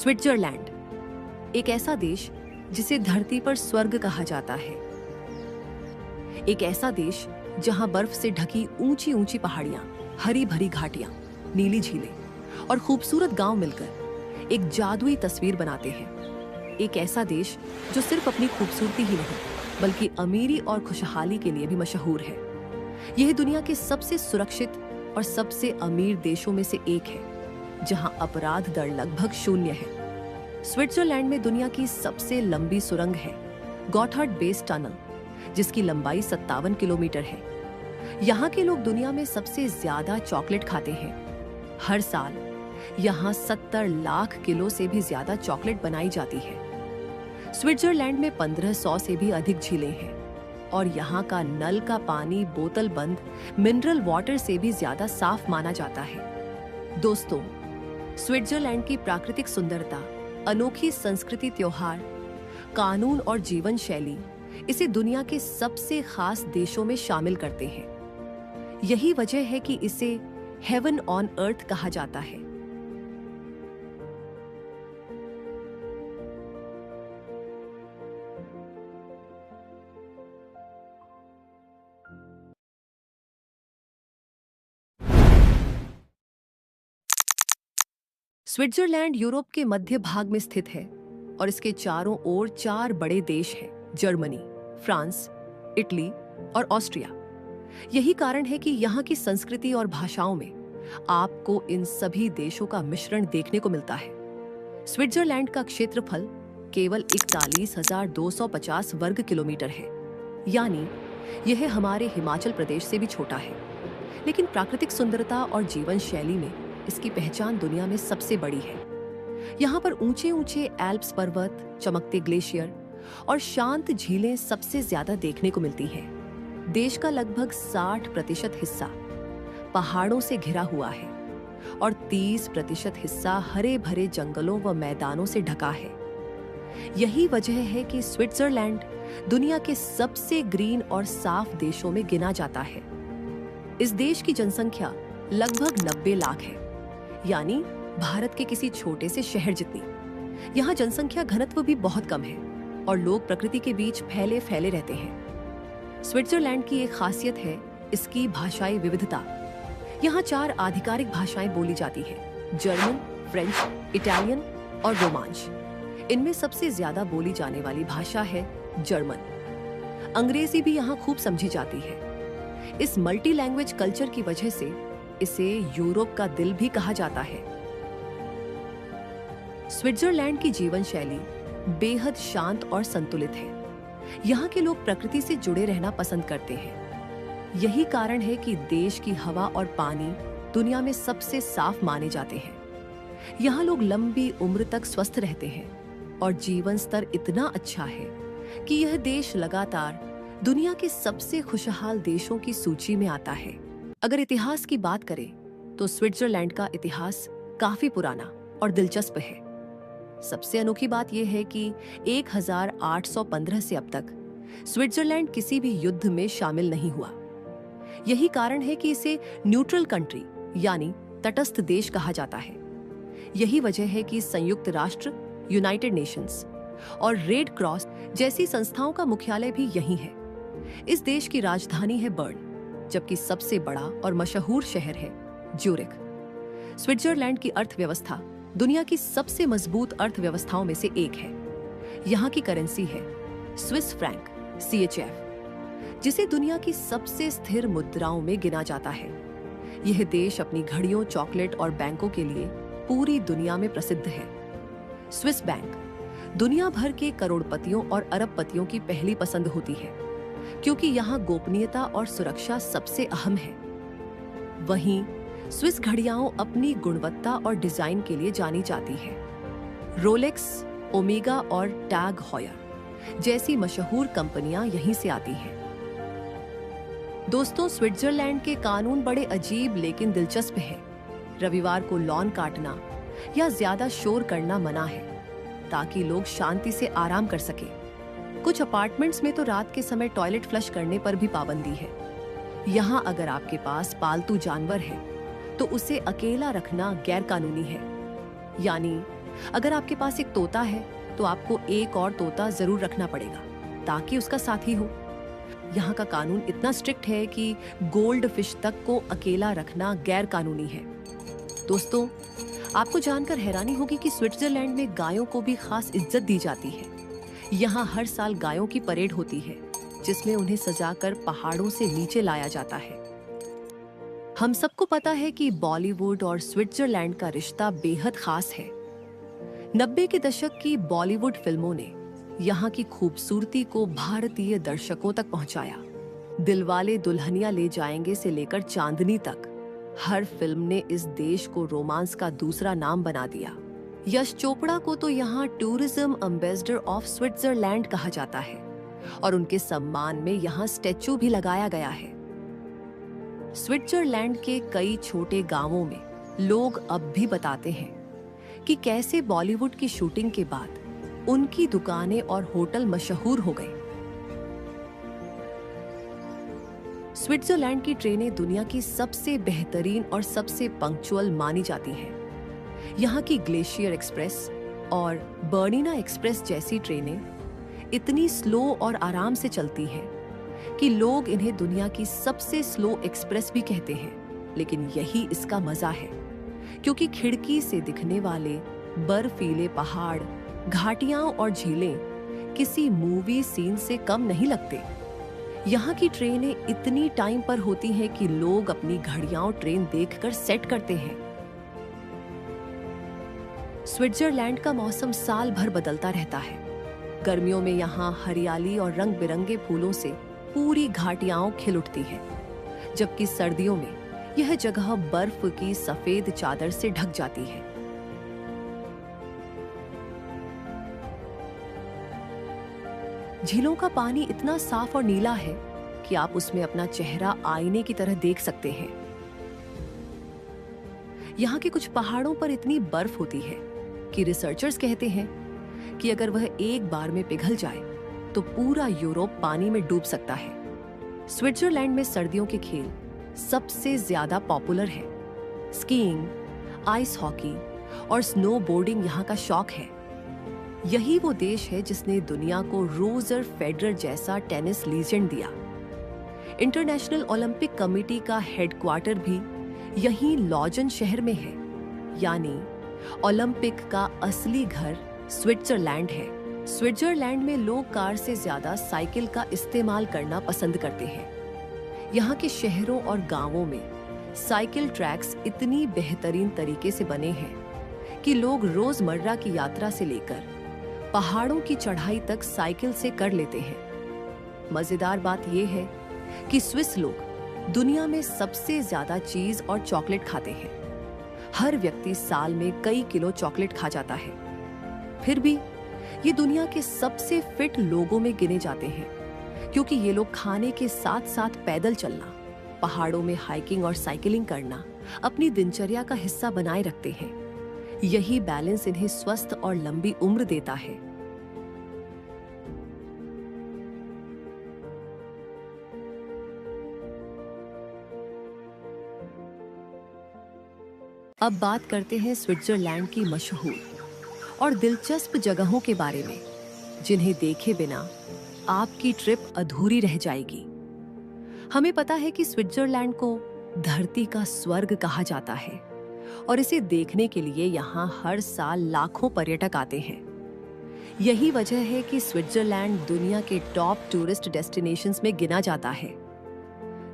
Switzerland एक ऐसा देश जिसे धरती पर स्वर्ग कहा जाता है। एक ऐसा देश जहां बर्फ से ढकी ऊंची ऊंची पहाड़ियां, हरी भरी घाटियां, नीली झीलें और खूबसूरत गांव मिलकर एक जादुई तस्वीर बनाते हैं। एक ऐसा देश जो सिर्फ अपनी खूबसूरती ही नहीं बल्कि अमीरी और खुशहाली के लिए भी मशहूर है। यह दुनिया के सबसे सुरक्षित और सबसे अमीर देशों में से एक है, जहां अपराध दर लगभग 0 है। स्विट्जरलैंड में दुनिया की सबसे लंबी सुरंग है गॉथार्ड बेस टनल, जिसकी लंबाई 57 किलोमीटर है। यहाँ के लोग दुनिया में सबसे ज्यादा चॉकलेट खाते हैं। हर साल यहाँ 70 लाख किलो से भी ज्यादा चॉकलेट बनाई जाती है। स्विट्जरलैंड में 1500 से भी अधिक झीलें हैं और यहाँ का नल का पानी बोतल बंद मिनरल वाटर से भी ज्यादा साफ माना जाता है। दोस्तों, स्विट्जरलैंड की प्राकृतिक सुंदरता, अनोखी संस्कृति, त्योहार, कानून और जीवन शैली इसे दुनिया के सबसे खास देशों में शामिल करते हैं। यही वजह है कि इसे हेवन ऑन अर्थ कहा जाता है। स्विट्जरलैंड यूरोप के मध्य भाग में स्थित है और इसके चारों ओर 4 बड़े देश हैं: जर्मनी, फ्रांस, इटली और ऑस्ट्रिया। यही कारण है कि यहाँ की संस्कृति और भाषाओं में आपको इन सभी देशों का मिश्रण देखने को मिलता है। स्विट्जरलैंड का क्षेत्रफल केवल 41,250 वर्ग किलोमीटर है, यानी यह हमारे हिमाचल प्रदेश से भी छोटा है। लेकिन प्राकृतिक सुंदरता और जीवन शैली में इसकी पहचान दुनिया में सबसे बड़ी है। यहाँ पर ऊंचे ऊंचे एल्प्स पर्वत, चमकते ग्लेशियर और शांत झीलें सबसे ज्यादा देखने को मिलती हैं। देश का लगभग 60% हिस्सा पहाड़ों से घिरा हुआ है और 30% हिस्सा हरे भरे जंगलों व मैदानों से ढका है। यही वजह है कि स्विट्जरलैंड दुनिया के सबसे ग्रीन और साफ देशों में गिना जाता है। इस देश की जनसंख्या लगभग 90 लाख है, यानी भारत के किसी छोटे से शहर जितनी। यहाँ जनसंख्या घनत्व भी बहुत कम है और लोग प्रकृति के बीच फैले फैले रहते हैं। स्विट्जरलैंड की एक खासियत है इसकी भाषाई विविधता। यहाँ 4 आधिकारिक भाषाएं बोली जाती हैं: जर्मन, फ्रेंच, इटालियन और रोमांच। इनमें सबसे ज्यादा बोली जाने वाली भाषा है जर्मन। अंग्रेजी भी यहाँ खूब समझी जाती है। इस मल्टी लैंग्वेज कल्चर की वजह से इसे यूरोप का दिल भी कहा जाता है। स्विट्जरलैंड की जीवन शैली बेहद शांत और संतुलित है। यहाँ के लोग प्रकृति से जुड़े रहना पसंद करते हैं। यही कारण है कि देश की हवा और पानी दुनिया में सबसे साफ माने जाते हैं। यहाँ लोग लंबी उम्र तक स्वस्थ रहते हैं और जीवन स्तर इतना अच्छा है कि यह देश लगातार दुनिया के सबसे खुशहाल देशों की सूची में आता है। अगर इतिहास की बात करें तो स्विट्जरलैंड का इतिहास काफी पुराना और दिलचस्प है। सबसे अनोखी बात यह है कि 1815 से अब तक स्विट्जरलैंड किसी भी युद्ध में शामिल नहीं हुआ। यही कारण है कि इसे न्यूट्रल कंट्री यानी तटस्थ देश कहा जाता है। यही वजह है कि संयुक्त राष्ट्र, यूनाइटेड नेशंस और रेड क्रॉस जैसी संस्थाओं का मुख्यालय भी यहीं है। इस देश की राजधानी है बर्न, जबकि सबसे बड़ा और मशहूर शहर है ज्यूरिख। स्विट्जरलैंड की अर्थव्यवस्था दुनिया की सबसे मजबूत अर्थव्यवस्थाओं में से एक है। यहाँ की करेंसी है स्विस फ्रैंक CHF, जिसे दुनिया की सबसे स्थिर मुद्राओं में गिना जाता है। यह देश अपनी घड़ियों, चॉकलेट और बैंकों के लिए पूरी दुनिया में प्रसिद्ध है। स्विस बैंक दुनिया भर के करोड़पतियों और अरबपतियों की पहली पसंद होती है, क्योंकि यहाँ गोपनीयता और सुरक्षा सबसे अहम है। वहीं स्विस घड़ियां अपनी गुणवत्ता और डिजाइन के लिए जानी जाती है। रोलेक्स, ओमेगा और टैग हॉयर जैसी मशहूर कंपनियां यहीं से आती हैं। दोस्तों, स्विट्जरलैंड के कानून बड़े अजीब लेकिन दिलचस्प हैं। रविवार को लॉन काटना या ज्यादा शोर करना मना है, ताकि लोग शांति से आराम कर सकें। कुछ अपार्टमेंट्स में तो रात के समय टॉयलेट फ्लश करने पर भी पाबंदी है। यहाँ अगर आपके पास पालतू जानवर है तो उसे अकेला रखना गैर कानूनी है, यानी अगर आपके पास एक तोता है तो आपको एक और तोता जरूर रखना पड़ेगा ताकि उसका साथी हो। यहाँ का कानून इतना स्ट्रिक्ट है कि गोल्ड फिश तक को अकेला रखना गैर कानूनी है। दोस्तों, आपको जानकर हैरानी होगी कि स्विट्जरलैंड में गायों को भी खास इज्जत दी जाती है। यहाँ हर साल गायों की परेड होती है जिसमें उन्हें सजाकर पहाड़ों से नीचे लाया जाता है। हम सबको पता है कि बॉलीवुड और स्विट्जरलैंड का रिश्ता बेहद खास है। 90 के दशक की बॉलीवुड फिल्मों ने यहाँ की खूबसूरती को भारतीय दर्शकों तक पहुंचाया। दिलवाले दुल्हनिया ले जाएंगे से लेकर चांदनी तक हर फिल्म ने इस देश को रोमांस का दूसरा नाम बना दिया। यश चोपड़ा को तो यहाँ टूरिज्म एम्बेसडर ऑफ स्विट्जरलैंड कहा जाता है और उनके सम्मान में यहाँ स्टैचू भी लगाया गया है। स्विट्जरलैंड के कई छोटे गांवों में लोग अब भी बताते हैं कि कैसे बॉलीवुड की शूटिंग के बाद उनकी दुकानें और होटल मशहूर हो गए। स्विट्जरलैंड की ट्रेनें दुनिया की सबसे बेहतरीन और सबसे पंक्चुअल मानी जाती हैं। यहाँ की ग्लेशियर एक्सप्रेस और बर्निना एक्सप्रेस जैसी ट्रेनें इतनी स्लो और आराम से चलती हैं कि लोग इन्हें दुनिया की सबसे स्लो एक्सप्रेस भी कहते हैं। लेकिन यही इसका मजा है, क्योंकि खिड़की से दिखने वाले बर्फीले पहाड़, घाटियां और झीलें किसी मूवी सीन से कम नहीं लगते। यहाँ की ट्रेनें इतनी टाइम पर होती हैं कि लोग अपनी घड़ियां और ट्रेन देखकर सेट करते हैं। स्विट्जरलैंड का मौसम साल भर बदलता रहता है। गर्मियों में यहाँ हरियाली और रंग बिरंगे फूलों से पूरी घाटियां खिल उठती हैं, जबकि सर्दियों में यह जगह बर्फ की सफेद चादर से ढक जाती है। झीलों का पानी इतना साफ और नीला है कि आप उसमें अपना चेहरा आईने की तरह देख सकते हैं। यहाँ के कुछ पहाड़ों पर इतनी बर्फ होती है कि रिसर्चर्स कहते हैं कि अगर वह एक बार में पिघल जाए तो पूरा यूरोप पानी में डूब सकता है। स्विट्जरलैंड में सर्दियों के खेल सबसे ज्यादा पॉपुलर है। स्कीइंग, आइस हॉकी और स्नोबोर्डिंग यहाँ का शौक है। यही वो देश है जिसने दुनिया को रोजर फेडरर जैसा टेनिस लीजेंड दिया। इंटरनेशनल ओलंपिक कमेटी का हेडक्वार्टर भी यहीं लॉजन शहर में है, यानी ओलंपिक का असली घर स्विट्जरलैंड है। स्विट्जरलैंड में लोग कार से ज्यादा साइकिल का इस्तेमाल करना पसंद करते हैं। यहाँ के शहरों और गांवों में साइकिल ट्रैक्स इतनी बेहतरीन तरीके से बने हैं कि लोग रोजमर्रा की यात्रा से लेकर पहाड़ों की चढ़ाई तक साइकिल से कर लेते हैं। मजेदार बात यह है कि स्विस लोग दुनिया में सबसे ज्यादा चीज और चॉकलेट खाते हैं। हर व्यक्ति साल में कई किलो चॉकलेट खा जाता है। फिर भी ये दुनिया के सबसे फिट लोगों में गिने जाते हैं, क्योंकि ये लोग खाने के साथ साथ पैदल चलना, पहाड़ों में हाइकिंग और साइकिलिंग करना अपनी दिनचर्या का हिस्सा बनाए रखते हैं। यही बैलेंस इन्हें स्वस्थ और लंबी उम्र देता है। अब बात करते हैं स्विट्जरलैंड की मशहूर और दिलचस्प जगहों के बारे में, जिन्हें देखे बिना आपकी ट्रिप अधूरी रह जाएगी। हमें पता है कि स्विट्जरलैंड को धरती का स्वर्ग कहा जाता है और इसे देखने के लिए यहाँ हर साल लाखों पर्यटक आते हैं। यही वजह है कि स्विट्जरलैंड दुनिया के टॉप टूरिस्ट डेस्टिनेशंस में गिना जाता है।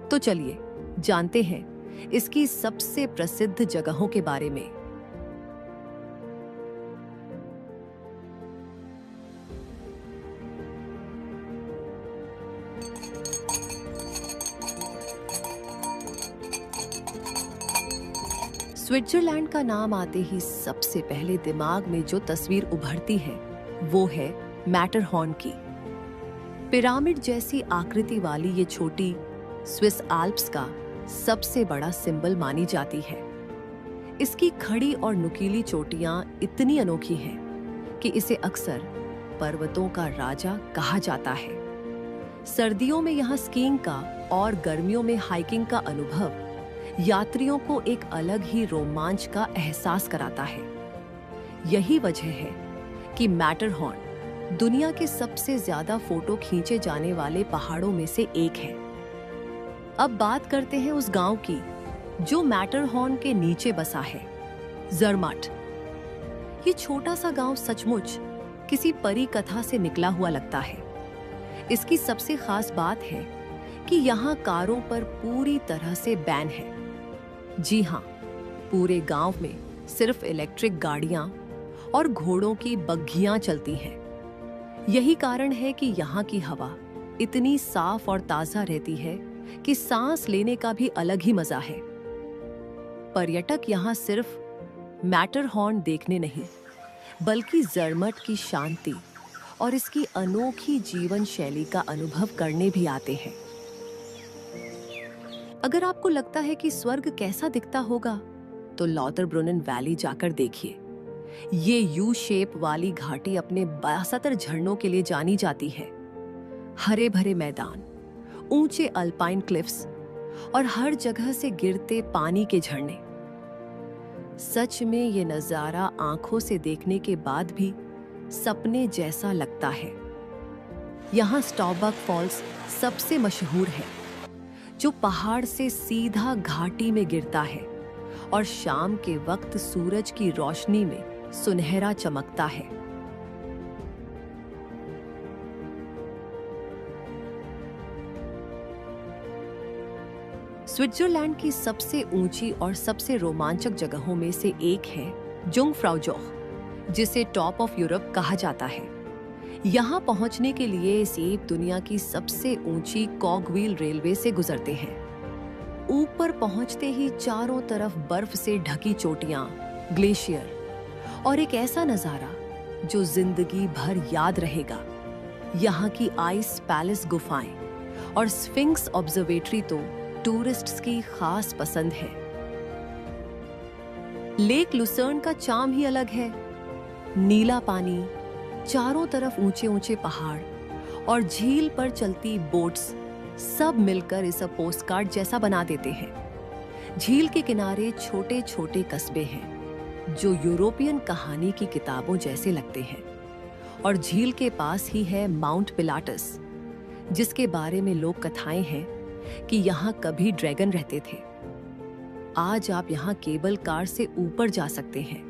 तो चलिए जानते हैं इसकी सबसे प्रसिद्ध जगहों के बारे में। स्विट्जरलैंड का नाम आते ही सबसे पहले दिमाग में जो तस्वीर उभरती है वो है मैटरहॉर्न की। पिरामिड जैसी आकृति वाली ये छोटी स्विस आल्प्स का सबसे बड़ा सिंबल मानी जाती है। इसकी खड़ी और नुकीली चोटियां इतनी अनोखी हैं कि इसे अक्सर पर्वतों का राजा कहा जाता है। सर्दियों में यहाँ स्कीइंग का और गर्मियों में हाइकिंग का अनुभव यात्रियों को एक अलग ही रोमांच का एहसास कराता है। यही वजह है कि मैटरहॉर्न दुनिया के सबसे ज्यादा फोटो खींचे जाने वाले पहाड़ों में से एक है। अब बात करते हैं उस गांव की जो मैटरहॉर्न के नीचे बसा है, ज़रमट। ये छोटा सा गांव सचमुच किसी परी कथा से निकला हुआ लगता है। इसकी सबसे खास बात है कि यहाँ कारों पर पूरी तरह से बैन है। जी हाँ, पूरे गांव में सिर्फ इलेक्ट्रिक गाड़ियां और घोड़ों की बग्घियां चलती हैं। यही कारण है कि यहाँ की हवा इतनी साफ और ताजा रहती है कि सांस लेने का भी अलग ही मजा है। पर्यटक यहाँ सिर्फ मैटरहॉर्न देखने नहीं, बल्कि ज़रमट की शांति और इसकी अनोखी जीवन शैली का अनुभव करने भी आते हैं। अगर आपको लगता है कि स्वर्ग कैसा दिखता होगा, तो लॉथरब्रुनन वैली जाकर देखिए। ये यू शेप वाली घाटी अपने 72 झरनों के लिए जानी जाती है। हरे भरे मैदान, ऊंचे अल्पाइन क्लिफ्स और हर जगह से गिरते पानी के झरने। सच में ये नजारा आंखों से देखने के बाद भी सपने जैसा लगता है। यहाँ स्टॉबक फॉल्स सबसे मशहूर है, जो पहाड़ से सीधा घाटी में गिरता है और शाम के वक्त सूरज की रोशनी में सुनहरा चमकता है। स्विट्जरलैंड की सबसे ऊंची और सबसे रोमांचक जगहों में से एक है जुंगफ्राउ जोख, जिसे टॉप ऑफ यूरोप कहा जाता है। यहाँ पहुंचने के लिए सेब दुनिया की सबसे ऊंची कॉगव्हील रेलवे से गुजरते हैं। ऊपर पहुंचते ही चारों तरफ बर्फ से ढकी चोटियां, ग्लेशियर और एक ऐसा नजारा जो जिंदगी भर याद रहेगा। यहाँ की आइस पैलेस गुफाएं और स्फिंक्स ऑब्जर्वेटरी तो टूरिस्ट्स की खास पसंद है। लेक लुसर्न का चार्म ही अलग है। नीला पानी, चारों तरफ ऊंचे ऊंचे पहाड़ और झील पर चलती बोट्स सब मिलकर इसे पोस्टकार्ड जैसा बना देते हैं। झील के किनारे छोटे छोटे कस्बे हैं जो यूरोपियन कहानी की किताबों जैसे लगते हैं। और झील के पास ही है माउंट पिलाटस, जिसके बारे में लोक कथाएं हैं कि यहाँ कभी ड्रैगन रहते थे। आज आप यहाँ केबल कार से ऊपर जा सकते हैं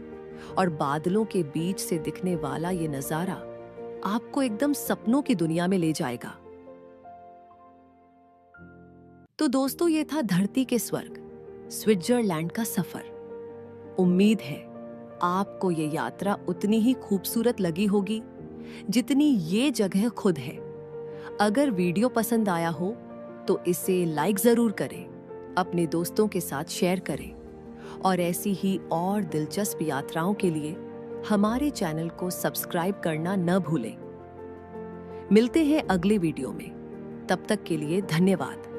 और बादलों के बीच से दिखने वाला ये नजारा आपको एकदम सपनों की दुनिया में ले जाएगा। तो दोस्तों, ये था धरती के स्वर्ग स्विट्जरलैंड का सफर। उम्मीद है आपको ये यात्रा उतनी ही खूबसूरत लगी होगी जितनी ये जगह खुद है। अगर वीडियो पसंद आया हो तो इसे लाइक जरूर करें, अपने दोस्तों के साथ शेयर करें और ऐसी ही और दिलचस्प यात्राओं के लिए हमारे चैनल को सब्सक्राइब करना न भूलें। मिलते हैं अगले वीडियो में, तब तक के लिए धन्यवाद।